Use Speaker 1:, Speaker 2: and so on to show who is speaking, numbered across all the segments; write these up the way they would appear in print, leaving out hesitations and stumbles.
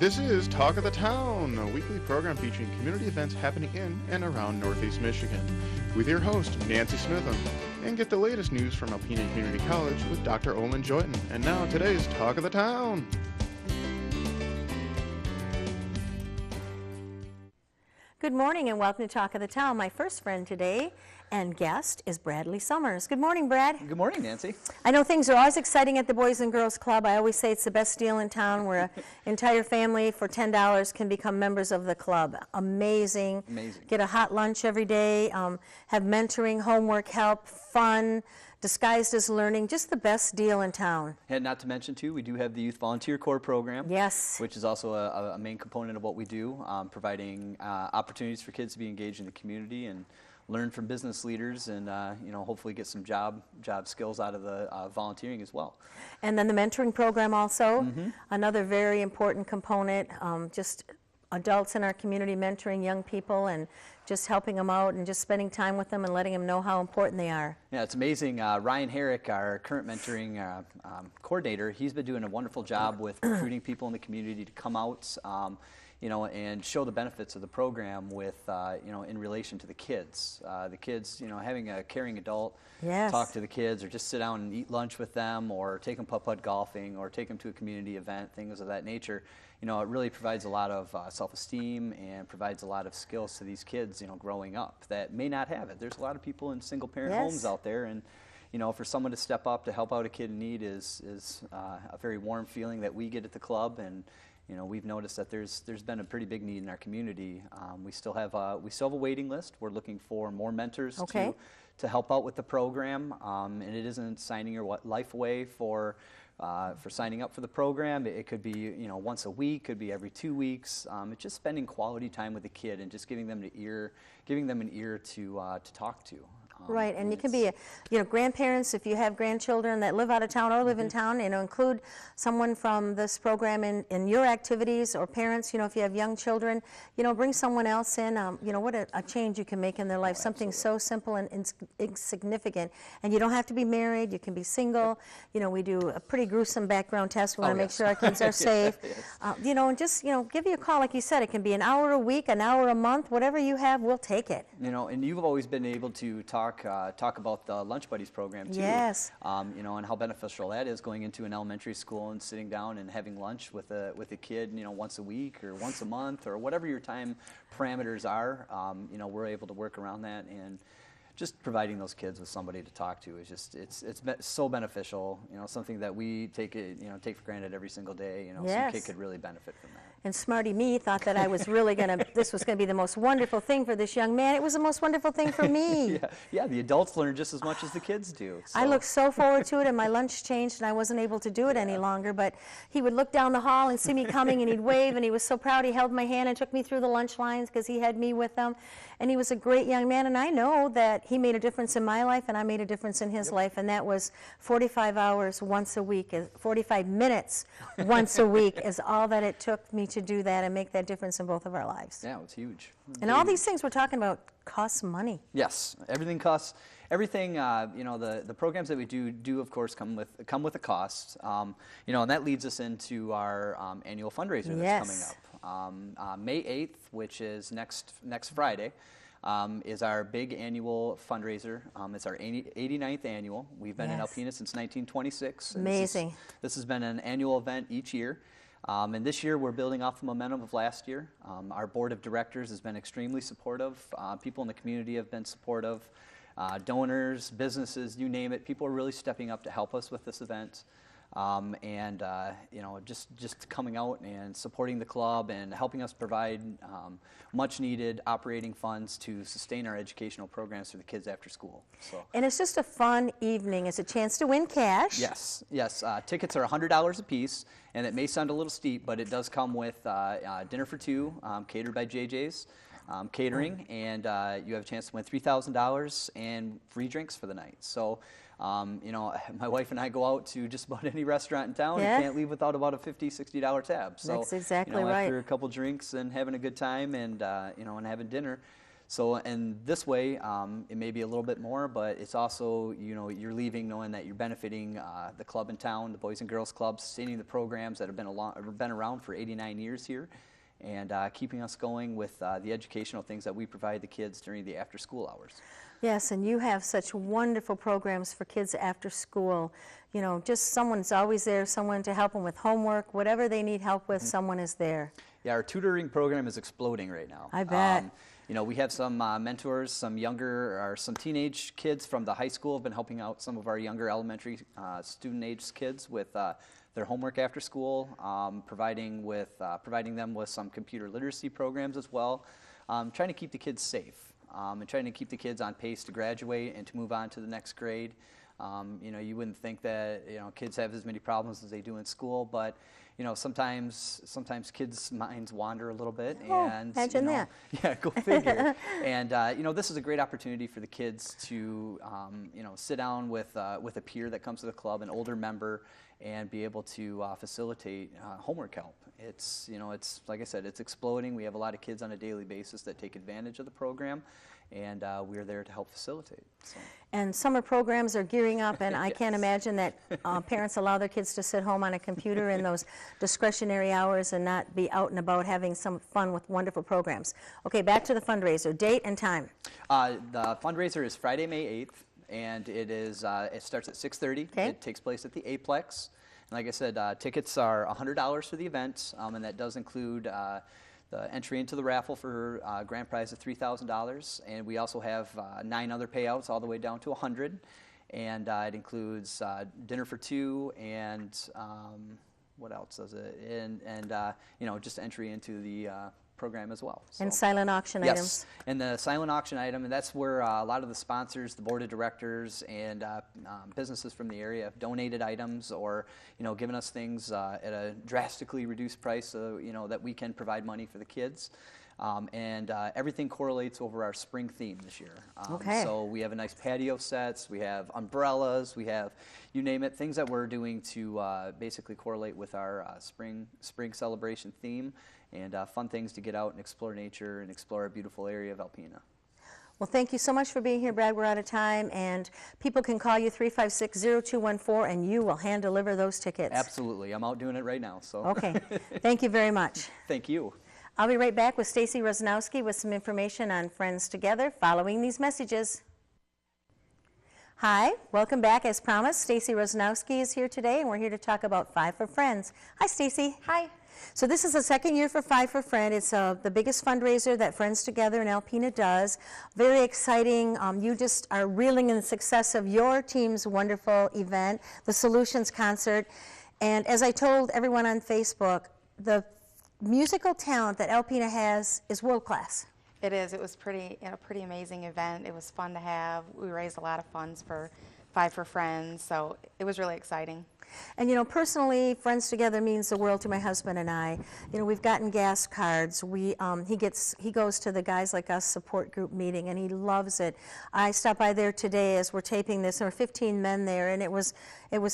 Speaker 1: This is Talk of the Town, a weekly program featuring community events happening in and around Northeast Michigan, with your host, Nancy Smitham, and get the latest news from Alpena Community College with Dr. Olin Joyton. And now, today's Talk of the Town.
Speaker 2: Good morning and welcome to Talk of the Town. My first friend today and guest is Bradley Summers. Good morning, Brad.
Speaker 3: Good morning, Nancy.
Speaker 2: I know things are always exciting at the Boys and Girls Club. I always say it's the best deal in town where an entire family for $10 can become members of the club. Amazing.
Speaker 3: Amazing.
Speaker 2: Get a hot lunch every day, have mentoring, homework help, fun, disguised as learning, just the best deal in town.
Speaker 3: And not to mention, too, we do have the Youth Volunteer Corps program.
Speaker 2: Yes.
Speaker 3: Which is also a main component of what we do, providing opportunities for kids to be engaged in the community and learn from business leaders and, hopefully get some job skills out of the volunteering as well.
Speaker 2: And then the mentoring program also, another very important component, just adults in our community mentoring young people and just helping them out and just spending time with them and letting them know how important they are.
Speaker 3: Yeah, it's amazing. Ryan Herrick, our current mentoring coordinator, he's been doing a wonderful job with recruiting people in the community to come out, and show the benefits of the program with, in relation to the kids. The kids, having a caring adult talk to the kids or just sit down and eat lunch with them or take them putt-putt golfing or take them to a community event, things of that nature. It really provides a lot of self-esteem and provides a lot of skills to these kids, growing up that may not have it. There's a lot of people in single-parent homes out there, and for someone to step up to help out a kid in need is a very warm feeling that we get at the club. And we've noticed that there's been a pretty big need in our community. We still have a waiting list. We're looking for more mentors to help out with the program, and it isn't signing your life away for signing up for the program. It could be once a week, could be every 2 weeks. It's just spending quality time with the kid and just giving them an ear to talk to.
Speaker 2: Right, and you can be, grandparents, if you have grandchildren that live out of town or live in town, include someone from this program in your activities, or parents, if you have young children, bring someone else in, what a change you can make in their life, something so simple and insignificant. And you don't have to be married, you can be single. We do a pretty gruesome background test. We want to make sure our kids are safe. And just, give you a call, like you said, it can be an hour a week, an hour a month, whatever you have, we'll take it.
Speaker 3: And you've always been able to talk about the Lunch Buddies program too.
Speaker 2: Yes.
Speaker 3: And how beneficial that is, going into an elementary school and sitting down and having lunch with a kid, once a week or once a month or whatever your time parameters are. We're able to work around that, and just providing those kids with somebody to talk to is just it's so beneficial. Something that we take for granted every single day. Some kid could really benefit from that.
Speaker 2: And smarty me thought that I was really this was going to be the most wonderful thing for this young man. It was the most wonderful thing for me.
Speaker 3: Yeah, the adults learn just as much as the kids do. So.
Speaker 2: I looked so forward to it, and my lunch changed, and I wasn't able to do it any longer. But he would look down the hall and see me coming, and he'd wave, and he was so proud. He held my hand and took me through the lunch lines because he had me with him. And he was a great young man, and I know that he made a difference in my life, and I made a difference in his life, and that was 45 hours once a week, 45 minutes once a week is all that it took me to do that and make that difference in both of our lives.
Speaker 3: Yeah, it was huge.
Speaker 2: And all these things we're talking about cost money.
Speaker 3: Yes, everything costs. Everything, the programs that we do of course come with a cost. And that leads us into our annual fundraiser that's coming up. May 8th, which is next Friday, is our big annual fundraiser. It's our 89th annual. We've been in Alpena since 1926.
Speaker 2: Amazing.
Speaker 3: This has been an annual event each year. And this year we're building off the momentum of last year. Our board of directors has been extremely supportive. People in the community have been supportive. Donors, businesses, you name it. People are really stepping up to help us with this event. Just coming out and supporting the club and helping us provide much needed operating funds to sustain our educational programs for the kids after school. So.
Speaker 2: And it's just a fun evening. It's a chance to win cash.
Speaker 3: Yes. Tickets are $100 a piece, and it may sound a little steep, but it does come with dinner for two, catered by JJ's Catering, and you have a chance to win $3,000 and free drinks for the night. So. My wife and I go out to just about any restaurant in town and can't leave without about a $50, $60 tab. So,
Speaker 2: that's exactly right.
Speaker 3: After a couple drinks and having a good time and, and having dinner, So, and this way, it may be a little bit more, but it's also, you're leaving knowing that you're benefiting the club in town, the Boys and Girls Club, sustaining the programs that have been around for 89 years here, and keeping us going with the educational things that we provide the kids during the after-school hours.
Speaker 2: Yes, and you have such wonderful programs for kids after school. Just someone's always there, someone to help them with homework, whatever they need help with, someone is there.
Speaker 3: Yeah, our tutoring program is exploding right now.
Speaker 2: I bet.
Speaker 3: We have some mentors, some teenage kids from the high school have been helping out some of our younger elementary student-age kids with their homework after school, providing them with some computer literacy programs as well, trying to keep the kids safe and trying to keep the kids on pace to graduate and to move on to the next grade. You wouldn't think that kids have as many problems as they do in school, but sometimes kids' minds wander a little bit.
Speaker 2: Oh,
Speaker 3: and
Speaker 2: imagine that.
Speaker 3: Yeah, go figure. And this is a great opportunity for the kids to sit down with a peer that comes to the club, an older member, and be able to facilitate homework help. It's like I said, it's exploding. We have a lot of kids on a daily basis that take advantage of the program, and we're there to help facilitate. So.
Speaker 2: And summer programs are gearing up, and I
Speaker 3: Yes.
Speaker 2: can't imagine that parents allow their kids to sit home on a computer in those discretionary hours and not be out and about having some fun with wonderful programs. Okay, back to the fundraiser. Date and time.
Speaker 3: The fundraiser is Friday, May 8th, and it starts at 6:30.
Speaker 2: Okay.
Speaker 3: It takes place at the Aplex. And like I said, tickets are $100 for the event, and that does include the entry into the raffle for a grand prize of $3,000, and we also have 9 other payouts all the way down to $100, and it includes dinner for 2 and what else does it? And just entry into the program as well. So.
Speaker 2: And silent auction
Speaker 3: Yes,
Speaker 2: items.
Speaker 3: and the silent auction item, and that's where a lot of the sponsors, the board of directors, and businesses from the area have donated items or given us things at a drastically reduced price, so that we can provide money for the kids. And everything correlates over our spring theme this year.
Speaker 2: Okay.
Speaker 3: So we have a nice patio sets, we have umbrellas, we have, you name it, things that we're doing to basically correlate with our spring celebration theme, and fun things to get out and explore nature and explore a beautiful area of Alpena.
Speaker 2: Well, thank you so much for being here, Brad. We're out of time, and people can call you 356-0214, and you will hand deliver those tickets.
Speaker 3: Absolutely. I'm out doing it right now. So.
Speaker 2: Okay. Thank you very much.
Speaker 3: Thank you.
Speaker 2: I'll be right back with Stacy Rosnowski with some information on Friends Together following these messages. Hi, welcome back. As promised, Stacy Rosnowski is here today, and we're here to talk about Five for Friends. Hi, Stacy.
Speaker 4: Hi.
Speaker 2: So this is the second year for Five for Friend. It's the biggest fundraiser that Friends Together in Alpena does. Very exciting. You just are reeling in the success of your team's wonderful event, the Solutions Concert. And as I told everyone on Facebook, the musical talent that Alpena has is world class.
Speaker 4: It is. It was pretty amazing event. It was fun to have. We raised a lot of funds for Five for Friends, so it was really exciting.
Speaker 2: And personally, Friends Together means the world to my husband and I. We've gotten gas cards. He goes to the Guys Like Us support group meeting, and he loves it. I stopped by there today as we're taping this. There were 15 men there, and it was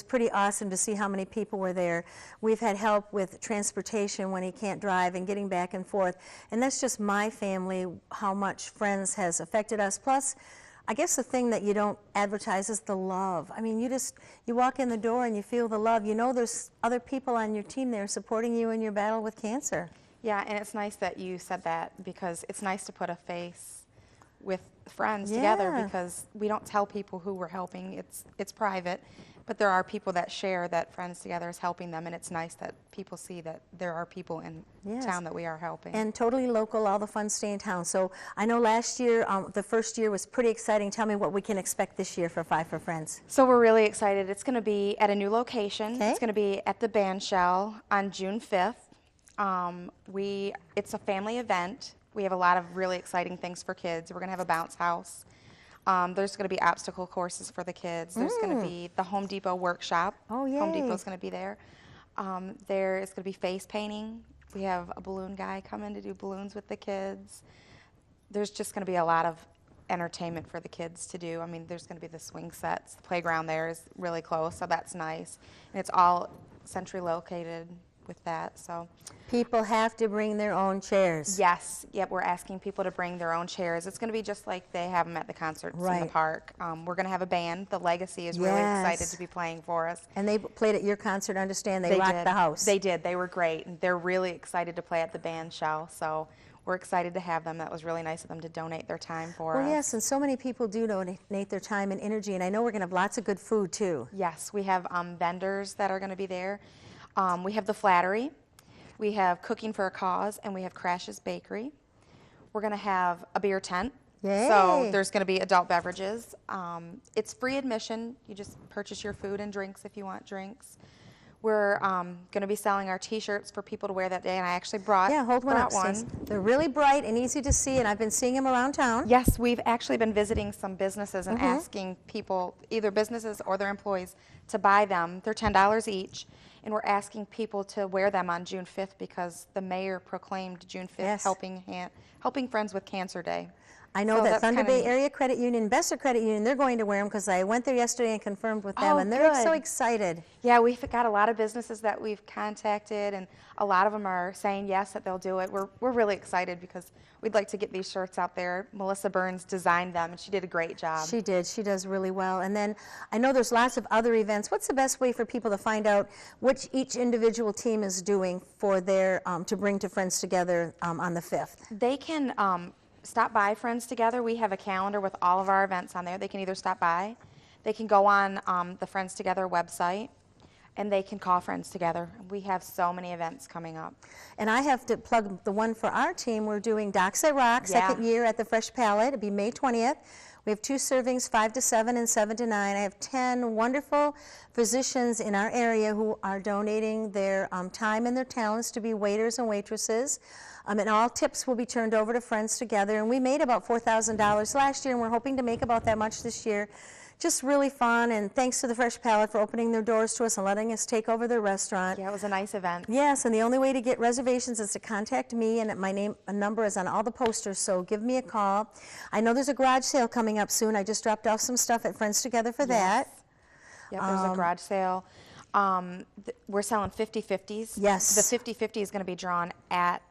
Speaker 2: pretty awesome to see how many people were there. We've had help with transportation when he can't drive and getting back and forth. And that's just my family, how much Friends has affected us. Plus, I guess the thing that you don't advertise is the love. I mean, you walk in the door and you feel the love. There's other people on your team there supporting you in your battle with cancer.
Speaker 4: Yeah, and it's nice that you said that, because it's nice to put a face with friends together, because we don't tell people who we're helping. It's private, but there are people that share that Friends Together is helping them, and it's nice that people see that there are people in town that we are helping.
Speaker 2: And totally local, all the funds stay in town. So I know last year, the first year was pretty exciting. Tell me what we can expect this year for Five for Friends.
Speaker 4: So we're really excited. It's going to be at a new location.
Speaker 2: Okay.
Speaker 4: It's going to be at the Band Shell on June 5th. It's a family event. We have a lot of really exciting things for kids. We're going to have a bounce house. There's going to be obstacle courses for the kids. There's going to be the Home Depot workshop.
Speaker 2: Oh, yay.
Speaker 4: Home Depot's going to be there. There is going to be face painting. We have a balloon guy come in to do balloons with the kids. There's just going to be a lot of entertainment for the kids to do. I mean, there's going to be the swing sets. The playground there is really close, so that's nice. And it's all centrally located, with that. So
Speaker 2: People have to bring their own chairs.
Speaker 4: yes, yep, we're asking people to bring their own chairs. It's going to be just like they have them at the concerts in the
Speaker 2: Right.
Speaker 4: park. We're going to have a band. The Legacy is really excited
Speaker 2: Yes.
Speaker 4: to be playing for us.
Speaker 2: And they played at your concert, I understand. They rocked
Speaker 4: did.
Speaker 2: the house.
Speaker 4: They did. They were great. And they're really excited to play at the band show. So we're excited to have them. That was really nice of them to donate their time for us.
Speaker 2: Well, yes, and so many people do donate their time and energy, and I know we're going to have lots of good food, too.
Speaker 4: Yes, we have vendors that are going to be there. We have the Flattery. We have Cooking for a Cause, and we have Crash's Bakery. We're going to have a beer tent.
Speaker 2: Yay.
Speaker 4: So there's going to be adult beverages. It's free admission. You just purchase your food and drinks if you want drinks. We're going to be selling our T-shirts for people to wear that day, and I actually brought
Speaker 2: Hold one up,
Speaker 4: one.
Speaker 2: Stace. They're really bright and easy to see, and I've been seeing them around town.
Speaker 4: Yes, we've actually been visiting some businesses and
Speaker 2: Mm-hmm.
Speaker 4: asking people, either businesses or their employees, to buy them. They're $10 each, and we're asking people to wear them on June 5th because the mayor proclaimed June 5th
Speaker 2: Yes.
Speaker 4: helping Friends with Cancer Day.
Speaker 2: I know
Speaker 4: So
Speaker 2: that
Speaker 4: that's
Speaker 2: Thunder
Speaker 4: kinda
Speaker 2: Bay
Speaker 4: neat.
Speaker 2: Area Credit Union, Besser Credit Union, they're going to wear them because I went there yesterday and confirmed with them,
Speaker 4: Oh,
Speaker 2: and they're so
Speaker 4: good.
Speaker 2: excited.
Speaker 4: Yeah, we've got a lot of businesses that we've contacted, and a lot of them are saying yes, that they'll do it. We're really excited because we'd like to get these shirts out there. Melissa Burns designed them, and she did a great job.
Speaker 2: She did. She does really well. And then I know there's lots of other events. What's the best way for people to find out what each individual team is doing for their to bring to Friends Together on the 5th?
Speaker 4: They can stop by Friends Together. We have a calendar with all of our events on there. They can either stop by, they can go on the Friends Together website, and they can call Friends Together. We have so many events coming up.
Speaker 2: And I have to plug the one for our team. We're doing Docs at Rock,
Speaker 4: Yeah.
Speaker 2: second year at the Fresh Palette. It'll be May 20th. We have 2 servings, 5 to 7 and 7 to 9. I have 10 wonderful physicians in our area who are donating their time and their talents to be waiters and waitresses. And all tips will be turned over to Friends Together. And we made about $4,000 last year, and we're hoping to make about that much this year. Just really fun, and thanks to the Fresh Palette for opening their doors to us and letting us take over their restaurant.
Speaker 4: Yeah, it was a nice event.
Speaker 2: Yes, and the only way to get reservations is to contact me, and my name and number is on all the posters, so give me a call. I know there's a garage sale coming up soon. I just dropped off some stuff at Friends Together for that.
Speaker 4: Yep, there's a garage sale. We're selling 50/50s.
Speaker 2: Yes.
Speaker 4: The 50/50 is going to be drawn at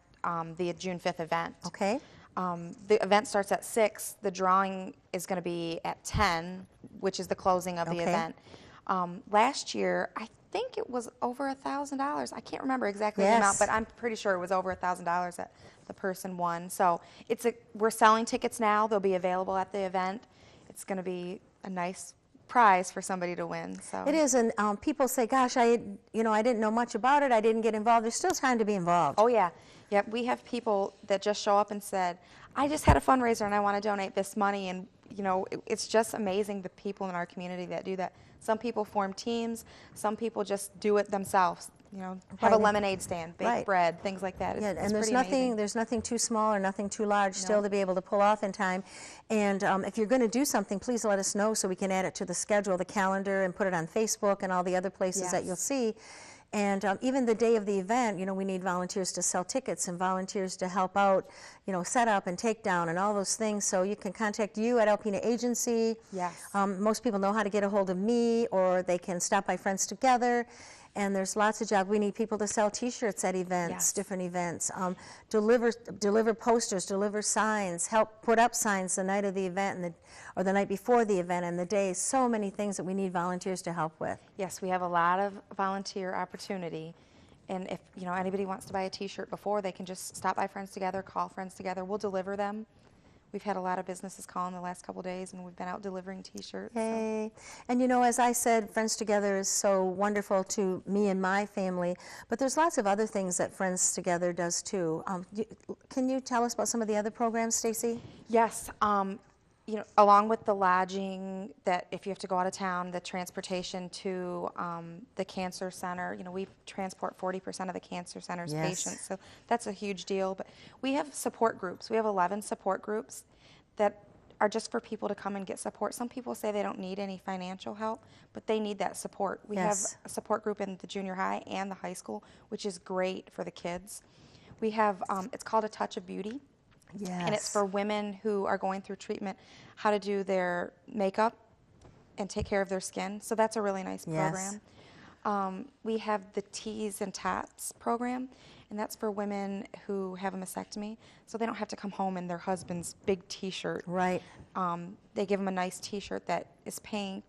Speaker 4: the June 5th event.
Speaker 2: Okay?
Speaker 4: The event starts at 6. The drawing is going to be at 10, which is the closing of the
Speaker 2: Okay.
Speaker 4: event. Last year, I think it was over $1,000. I can't remember exactly the amount,
Speaker 2: Yes.
Speaker 4: but I'm pretty sure it was over $1,000 that the person won. So we're selling tickets now. They'll be available at the event. It's going to be a nice prize for somebody to win. So
Speaker 2: It is, and people say, gosh, I didn't know much about it. I didn't get involved. There's still time to be involved.
Speaker 4: Oh yeah, yep. We have people that just show up and said, "I just had a fundraiser and I want to donate this money." And it's just amazing the people in our community that do that. Some people form teams. Some people just do it themselves. Have a
Speaker 2: Right.
Speaker 4: lemonade stand, bake
Speaker 2: Right.
Speaker 4: bread, things like that.
Speaker 2: Yeah,
Speaker 4: It's
Speaker 2: and there's
Speaker 4: pretty amazing.
Speaker 2: nothing too small or nothing too large still to be able to pull off in time. And if you're going to do something, please let us know so we can add it to the schedule, the calendar, and put it on Facebook and all the other places that
Speaker 4: Yes.
Speaker 2: you'll see. And even the day of the event, we need volunteers to sell tickets and volunteers to help out, set up and take down and all those things. So you can contact you at Alpena Agency.
Speaker 4: Yes.
Speaker 2: Most people know how to get a hold of me, or they can stop by Friends Together. And there's lots of jobs. We need people to sell T-shirts at events,
Speaker 4: Yes.
Speaker 2: different events, deliver posters, deliver signs, help put up signs the night of the event or the night before the event and the day. So many things that we need volunteers to help with.
Speaker 4: Yes, we have a lot of volunteer opportunity. And if anybody wants to buy a T-shirt before, they can just stop by Friends Together, call Friends Together. We'll deliver them. We've had a lot of businesses call in the last couple days, and we've been out delivering T-shirts. so.
Speaker 2: Yay. And as I said, Friends Together is so wonderful to me and my family, but there's lots of other things that Friends Together does too. Can you tell us about some of the other programs, Stacy?
Speaker 4: Yes, along with the lodging, that if you have to go out of town, the transportation to the cancer center, we transport 40% of the cancer center's
Speaker 2: Yes.
Speaker 4: patients, so that's a huge deal. But we have support groups. We have 11 support groups that are just for people to come and get support. Some people say they don't need any financial help, but they need that support. We
Speaker 2: Yes.
Speaker 4: have a support group in the junior high and the high school, which is great for the kids. We have, it's called A Touch of Beauty.
Speaker 2: Yes.
Speaker 4: And it's for women who are going through treatment, how to do their makeup and take care of their skin. So that's a really nice
Speaker 2: Yes.
Speaker 4: program. We have the Tees and Tots program, and that's for women who have a mastectomy, so they don't have to come home in their husband's big T-shirt.
Speaker 2: Right.
Speaker 4: They give them a nice T-shirt that is pink,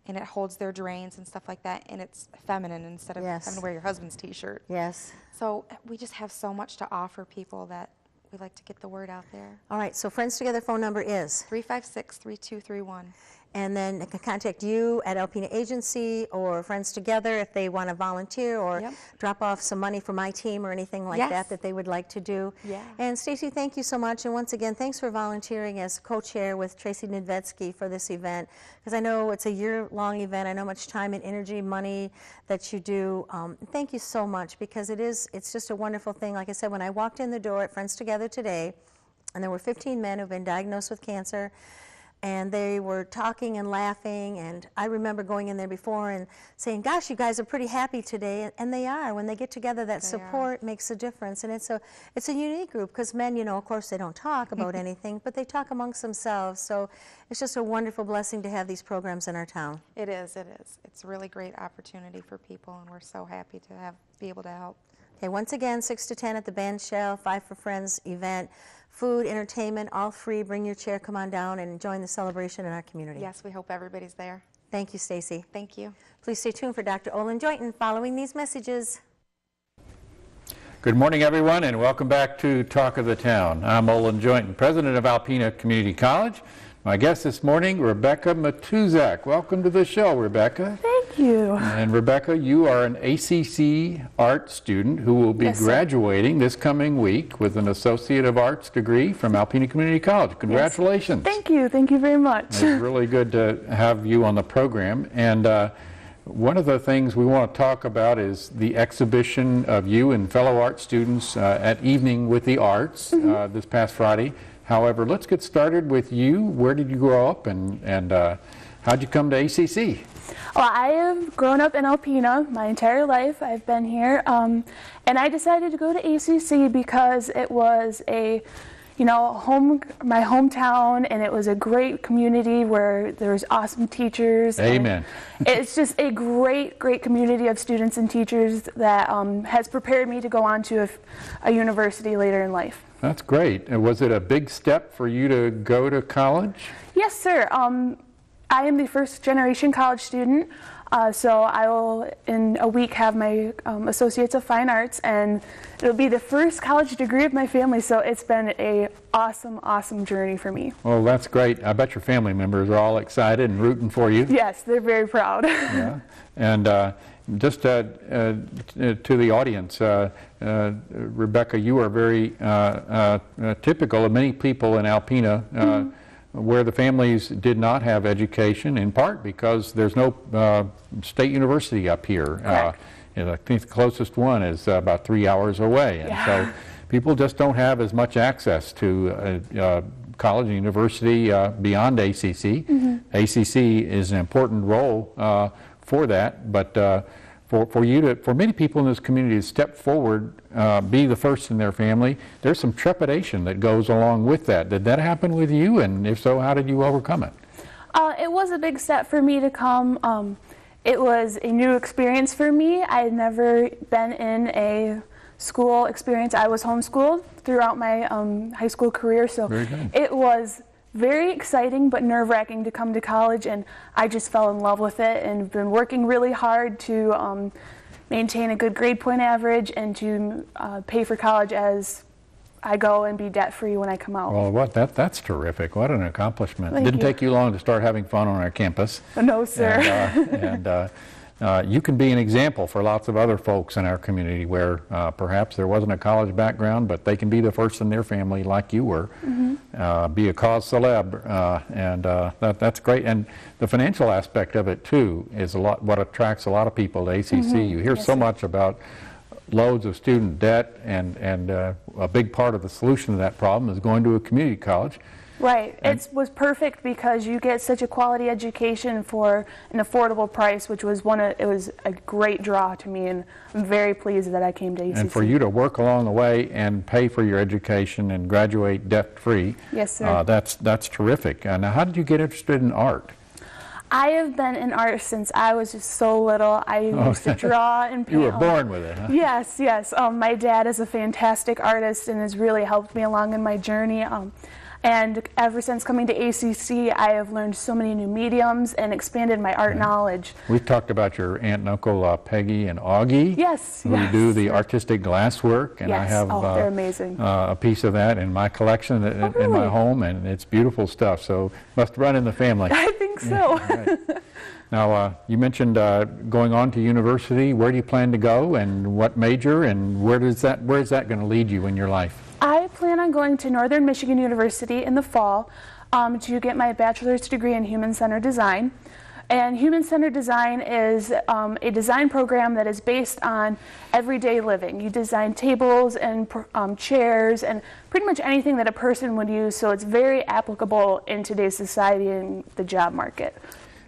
Speaker 4: and it holds their drains and stuff like that, and it's feminine instead of
Speaker 2: Yes.
Speaker 4: having to wear your husband's T-shirt.
Speaker 2: Yes.
Speaker 4: So we just have so much to offer people that we like to get the word out there.
Speaker 2: All right, so Friends Together phone number is?
Speaker 4: 356-3231.
Speaker 2: And then they can contact you at Alpena Agency or Friends Together if they want to volunteer or
Speaker 4: Yep.
Speaker 2: drop off some money for my team or anything like
Speaker 4: Yes.
Speaker 2: that they would like to do.
Speaker 4: Yeah.
Speaker 2: And Stacy, thank you so much. And once again, thanks for volunteering as co-chair with Tracy Nedvetsky for this event, because I know it's a year-long event. I know how much time and energy, money that you do. Thank you so much, because it's just a wonderful thing. Like I said, when I walked in the door at Friends Together today, and there were 15 men who've been diagnosed with cancer, and they were talking and laughing, and I remember going in there before and saying, gosh, you guys are pretty happy today, and they are. When they get together, that support makes a difference, and it's a unique group, because men, of course, they don't talk about anything, but they talk amongst themselves, so it's just a wonderful blessing to have these programs in our town.
Speaker 4: It is, it is. It's a really great opportunity for people, and we're so happy to be able to help.
Speaker 2: Okay, once again, 6 to 10 at the Band Shell, 5 for Friends event. Food, entertainment, all free. Bring your chair, come on down, and join the celebration in our community.
Speaker 4: Yes, we hope everybody's there.
Speaker 2: Thank you, Stacy.
Speaker 4: Thank you.
Speaker 2: Please stay tuned for Dr. Olin Joynton following these messages.
Speaker 5: Good morning, everyone, and welcome back to Talk of the Town. I'm Olin Joynton, president of Alpena Community College. My guest this morning, Rebecca Matuzak. Welcome to the show, Rebecca.
Speaker 6: Thank you.
Speaker 5: And Rebecca, you are an ACC art student who will be graduating this coming week with an Associate of Arts degree from Alpena Community College. Congratulations.
Speaker 6: Thank you. Thank you very much.
Speaker 5: It's really good to have you on the program. And one of the things we want to talk about is the exhibition of you and fellow art students at Evening with the Arts this past Friday. However, let's get started with you. Where did you grow up, and how'd you come to ACC?
Speaker 6: Well, I have grown up in Alpena my entire life. I've been here, and I decided to go to ACC because it was my hometown, and it was a great community where there's awesome teachers.
Speaker 5: Amen.
Speaker 6: It's just a great, great community of students and teachers that has prepared me to go on to a university later in life.
Speaker 5: That's great. And was it a big step for you to go to college?
Speaker 6: Yes, sir. I am the first generation college student, so I will in a week have my Associates of Fine Arts, and it'll be the first college degree of my family, so it's been a awesome journey for me.
Speaker 5: Well, that's great. I bet your family members are all excited and rooting for you.
Speaker 6: Yes, they're very proud.
Speaker 5: Yeah. And just to the audience, Rebecca, you are very typical of many people in Alpena where the families did not have education, in part because there's no state university up here. I think the closest one is about 3 hours away. And so people just don't have as much access to college and university beyond ACC. ACC is an important role for that, but for many people in this community to step forward, be the first in their family, there's some trepidation that goes along with that. Did that happen with you? And if so, how did you overcome it?
Speaker 6: It was a big step for me to come. It was a new experience for me. I had never been in a school experience. I was homeschooled throughout my high school career, so it was very exciting but nerve-wracking to come to college, and I just fell in love with it and been working really hard to maintain a good grade point average and to pay for college as I go and be debt-free when I come out.
Speaker 5: Well, that's terrific. What an accomplishment.
Speaker 6: Thank
Speaker 5: Didn't
Speaker 6: you.
Speaker 5: take you long to start having fun on our campus.
Speaker 6: No, sir.
Speaker 5: And you can be an example for lots of other folks in our community where perhaps there wasn't a college background, but they can be the first in their family like you were. Be a cause célèbre, and that's great. And the financial aspect of it too is what attracts a lot of people to ACC. You hear so much about loads of student debt, and a big part of the solution to that problem is going to a community college.
Speaker 6: Right. It was perfect because you get such a quality education for an affordable price, which was it was a great draw to me, and I'm very pleased that I came to ACC.
Speaker 5: And for you to work along the way and pay for your education and graduate debt-free,
Speaker 6: yes, sir.
Speaker 5: That's terrific. Now, how did you get interested in art?
Speaker 6: I have been in art since I was just so little. I used to draw and paint.
Speaker 5: You were born with it, huh?
Speaker 6: Yes, yes. My dad is a fantastic artist and has really helped me along in my journey. And ever since coming to ACC, I have learned so many new mediums and expanded my art knowledge.
Speaker 5: We've talked about your aunt and uncle, Peggy and Augie.
Speaker 6: Yes,
Speaker 5: who
Speaker 6: yes.
Speaker 5: do the artistic glass work. And I
Speaker 6: Yes.
Speaker 5: have
Speaker 6: They're amazing.
Speaker 5: a piece of that in my collection in my
Speaker 6: really?
Speaker 5: home, and it's beautiful stuff. So must run in the family.
Speaker 6: I think so.
Speaker 5: Right. Now, you mentioned going on to university. Where do you plan to go, and what major, and where is that going to lead you in your life?
Speaker 6: I plan on going to Northern Michigan University in the fall to get my bachelor's degree in human-centered design. And human-centered design is a design program that is based on everyday living. You design tables and chairs and pretty much anything that a person would use, so it's very applicable in today's society and the job market.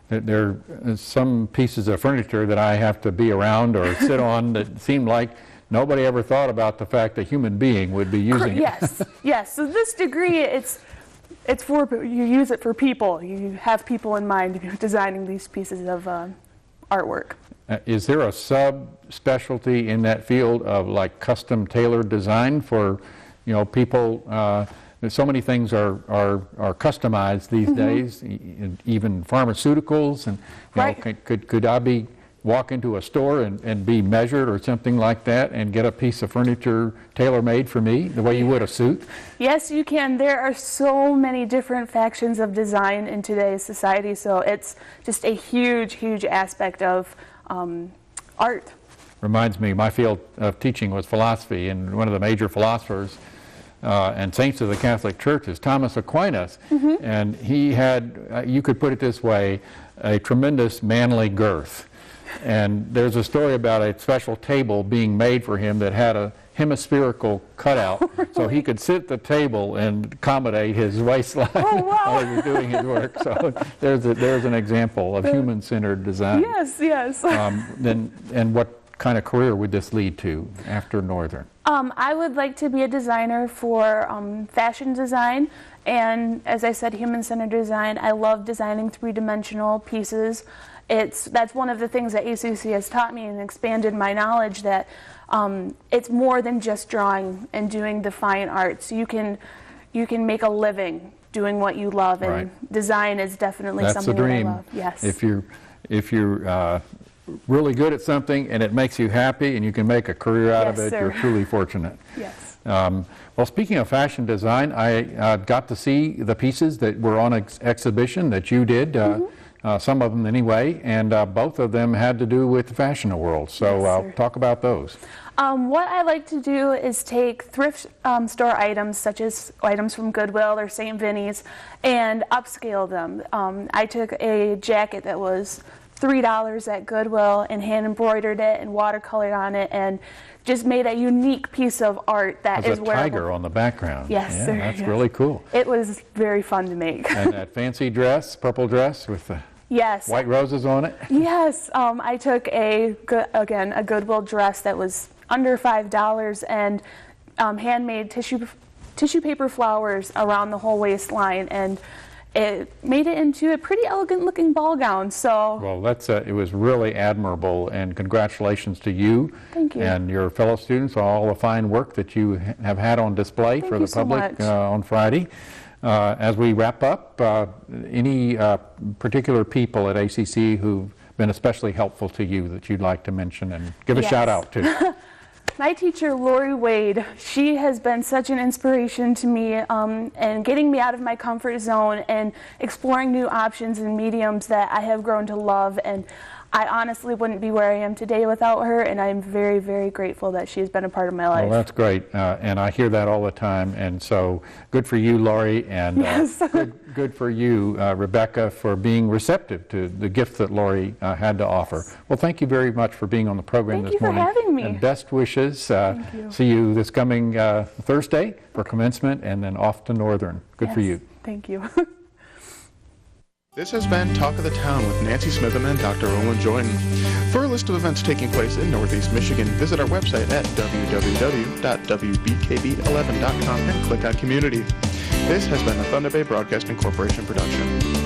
Speaker 5: There are some pieces of furniture that I have to be around or sit on that seem like nobody ever thought about the fact that a human being would be using it.
Speaker 6: Yes, yes. So this degree, it's for, you use it for people. You have people in mind if you're designing these pieces of artwork.
Speaker 5: Is there a subspecialty in that field of like custom tailored design for, people? So many things are customized these days, even pharmaceuticals, and
Speaker 6: Right.
Speaker 5: could I walk into a store and be measured or something like that and get a piece of furniture tailor-made for me the way you would a suit?
Speaker 6: Yes, you can. There are so many different factions of design in today's society, so it's just a huge, huge aspect of art.
Speaker 5: Reminds me, my field of teaching was philosophy, and one of the major philosophers and saints of the Catholic Church is Thomas Aquinas, and he had, you could put it this way, a tremendous manly girth. And there's a story about a special table being made for him that had a hemispherical cutout, so he could sit at the table and accommodate his waistline while he was doing his work. So there's an example of human-centered design.
Speaker 6: Yes, yes.
Speaker 5: And what kind of career would this lead to after Northern?
Speaker 6: I would like to be a designer for fashion design, and as I said, human-centered design. I love designing three-dimensional pieces. That's one of the things that ACC has taught me and expanded my knowledge, that it's more than just drawing and doing the fine arts. You can make a living doing what you love, and
Speaker 5: Right.
Speaker 6: design is definitely
Speaker 5: That's
Speaker 6: something
Speaker 5: the dream.
Speaker 6: that I love. Yes.
Speaker 5: If you're really good at something and it makes you happy and you can make a career out of
Speaker 6: Yes,
Speaker 5: it,
Speaker 6: sir.
Speaker 5: you're truly fortunate.
Speaker 6: Yes.
Speaker 5: Well, speaking of fashion design, I got to see the pieces that were on exhibition that you did, some of them anyway, and both of them had to do with the fashion world. So
Speaker 6: Yes, sir.
Speaker 5: talk about those.
Speaker 6: What I like to do is take thrift store items, such as items from Goodwill or St. Vinny's, and upscale them. I took a jacket that was $3 at Goodwill and hand embroidered it and watercolored on it and just made a unique piece of art that
Speaker 5: There's
Speaker 6: is
Speaker 5: a
Speaker 6: wearable.
Speaker 5: tiger on the background.
Speaker 6: Yes,
Speaker 5: yeah,
Speaker 6: sir,
Speaker 5: that's
Speaker 6: yes.
Speaker 5: really cool.
Speaker 6: It was very fun to make.
Speaker 5: And that fancy dress, purple dress with the
Speaker 6: Yes.
Speaker 5: white roses on it.
Speaker 6: Yes, I took a Goodwill dress that was under $5 and handmade tissue paper flowers around the whole waistline, and it made it into a pretty elegant looking ball gown. So
Speaker 5: Well, it was really admirable, and congratulations to you.
Speaker 6: Thank you.
Speaker 5: And your fellow students on all the fine work that you have had on display
Speaker 6: Thank
Speaker 5: for
Speaker 6: you
Speaker 5: the
Speaker 6: so
Speaker 5: public
Speaker 6: much.
Speaker 5: on Friday. As we wrap up, any particular people at ACC who've been especially helpful to you that you'd like to mention and give a
Speaker 6: Yes.
Speaker 5: shout out to?
Speaker 6: my teacher, Lori Wade, she has been such an inspiration to me, and getting me out of my comfort zone and exploring new options and mediums that I have grown to love. And I honestly wouldn't be where I am today without her, and I'm very, very grateful that she has been a part of my life.
Speaker 5: Well, that's great, and I hear that all the time, and so good for you, Lori, and
Speaker 6: Yes.
Speaker 5: good for you, Rebecca, for being receptive to the gift that Lori had to offer. Well, thank you very much for being on the program
Speaker 6: Thank
Speaker 5: this
Speaker 6: you for
Speaker 5: morning.
Speaker 6: having me.
Speaker 5: And best wishes.
Speaker 6: Thank you.
Speaker 5: See you this coming Thursday for commencement, and then off to Northern. Good for
Speaker 6: Yes.
Speaker 5: you.
Speaker 6: Thank you.
Speaker 1: This has been Talk of the Town with Nancy Smitham and Dr. Olin Joyden. For a list of events taking place in Northeast Michigan, visit our website at www.wbkb11.com and click on Community. This has been a Thunder Bay Broadcasting Corporation production.